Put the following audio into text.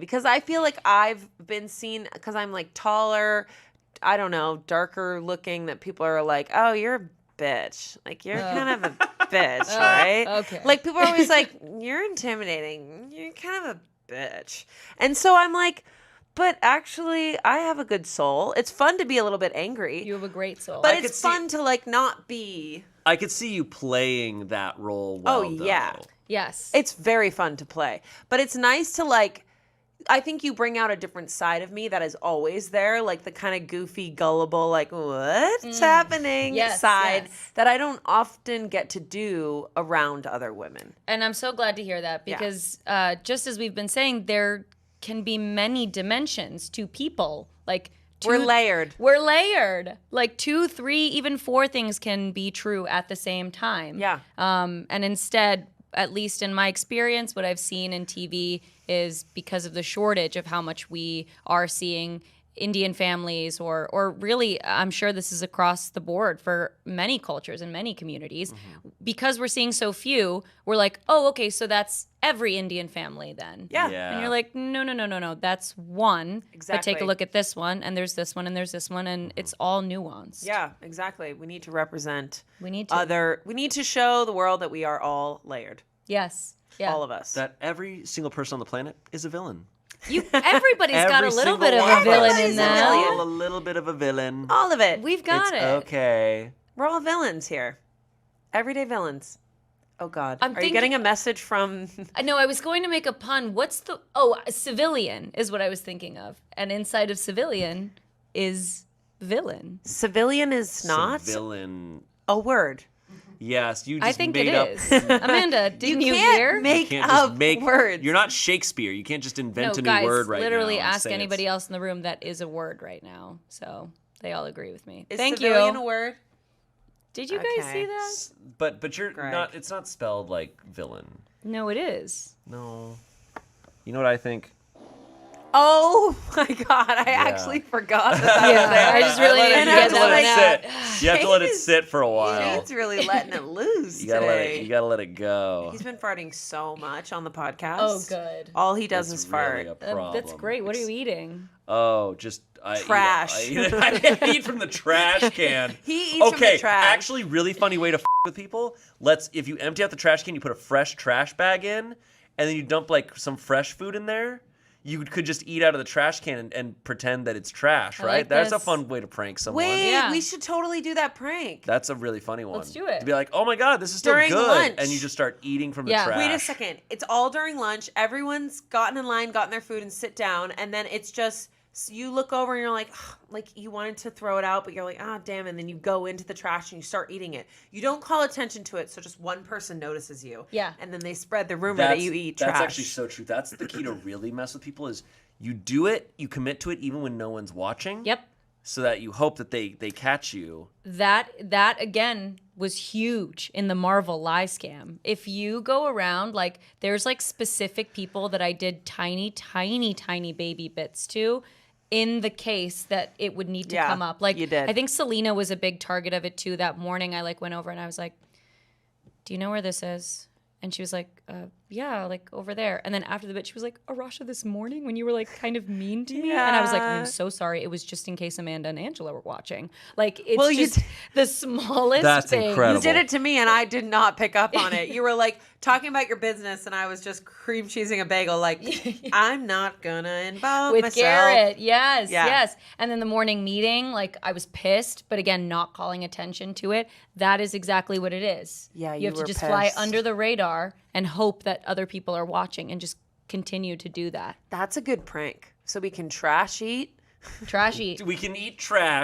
Because I feel like I've been seen, because I'm like taller, I don't know, darker looking, that people are like, oh, you're a bitch. Like, you're kind of a bitch, right? Okay. Like, people are always like, you're intimidating. You're kind of a bitch. And so I'm like, but actually, I have a good soul. It's fun to be a little bit angry. You have a great soul. But it's fun to, like, not be. I could see you playing that role well, yeah. though. Yes. It's very fun to play. But it's nice to, like, I think you bring out a different side of me that is always there, like the kind of goofy, gullible, like, what's happening side that I don't often get to do around other women. And I'm so glad to hear that because just as we've been saying, there can be many dimensions to people. Like, we're layered. We're layered. Like 2, 3, even 4 things can be true at the same time. Yeah. And instead, at least in my experience, what I've seen in TV is because of the shortage of how much we are seeing Indian families or really, I'm sure this is across the board for many cultures and many communities. Because we're seeing so few, we're like, oh, okay, so that's every Indian family then. Yeah. And you're like, no, that's one. Exactly. But take a look at this one, and there's this one, and there's this one, and it's all nuanced. Yeah, exactly. We need to represent We need to. we need to show the world that we are all layered. Yes. Yeah. All of us. That every single person on the planet is a villain. Everybody's got a Every little single bit of one a of villain us. in them. All a little bit of a villain. All of it. We've got It's it. okay. We're all villains here. Everyday villains. Oh, God. I'm Are you thinking- getting a message from... No, I was going to make a pun. Civilian is what I was thinking of. And inside of civilian is villain. Civilian is not Villain. a word. Yes, you just I think made it up. is. Amanda, didn't you can't hear? make You can't up just make words. You're not Shakespeare. You can't just invent No, a new guys, word right literally now. and ask say anybody it's- else in the room that is a word right now. So they all agree with me. Is Thank civilian you. a word? Did you guys Okay. see that? But you're Greg. not. It's not spelled like villain. No, it is. No. You know what I think? Oh, my God. I actually forgot that was Yeah, there. I just really let it- needed to you have get to let that it one out. sit. You have to let it Shane's- sit for a while. Shane's really letting it loose You gotta let today. it. You gotta let it go. He's been farting so much on the podcast. Oh, good. All he does That's is fart. really a problem. That's great. What are you eating? Oh, just Trash. I eat from the trash can. He eats from the trash. Actually, really funny way to with people. If you empty out the trash can, you put a fresh trash bag in, and then you dump like some fresh food in there. You could just eat out of the trash can and pretend that it's trash, I right? like That's a this. fun way to prank someone. Wait, Yeah. we should totally do that prank. That's a really funny one. Let's do it. To be like, oh my God, this is still During good. lunch. And you just start eating from the Yeah. trash. Wait a second. It's all during lunch. Everyone's gotten in line, gotten their food, and sit down. And then it's just, you look over and you're like you wanted to throw it out, but you're like, damn. And then you go into the trash and you start eating it. You don't call attention to it, so just one person notices you. Yeah. And then they spread the rumor that you eat trash. That's actually so true. That's the key to really mess with people is you do it, you commit to it even when no one's watching. Yep. So that you hope that they catch you. That again was huge in the Marvel lie scam. If you go around, like there's like specific people that I did tiny baby bits to in the case that it would need to come up. Like you did. I think Selena was a big target of it too. That morning I like went over and I was like, do you know where this is? And she was like, yeah, like over there. And then after the bit, she was like, Arasha, this morning when you were like kind of mean to me. And I was like, I'm so sorry. It was just in case Amanda and Angela were watching. Like it's just the smallest That's thing. incredible. You did it to me, and I did not pick up on it. You were like talking about your business, and I was just cream cheesing a bagel. Like, I'm not gonna involve With myself. Garrett, yes, Yeah. yes. And then the morning meeting, like I was pissed, but again, not calling attention to it. That is exactly what it is. Yeah, you have you to were just fly pissed. under the radar and hope that other people are watching and just continue to do that. That's a good prank. So we can trash eat. Trashy. We can eat trash.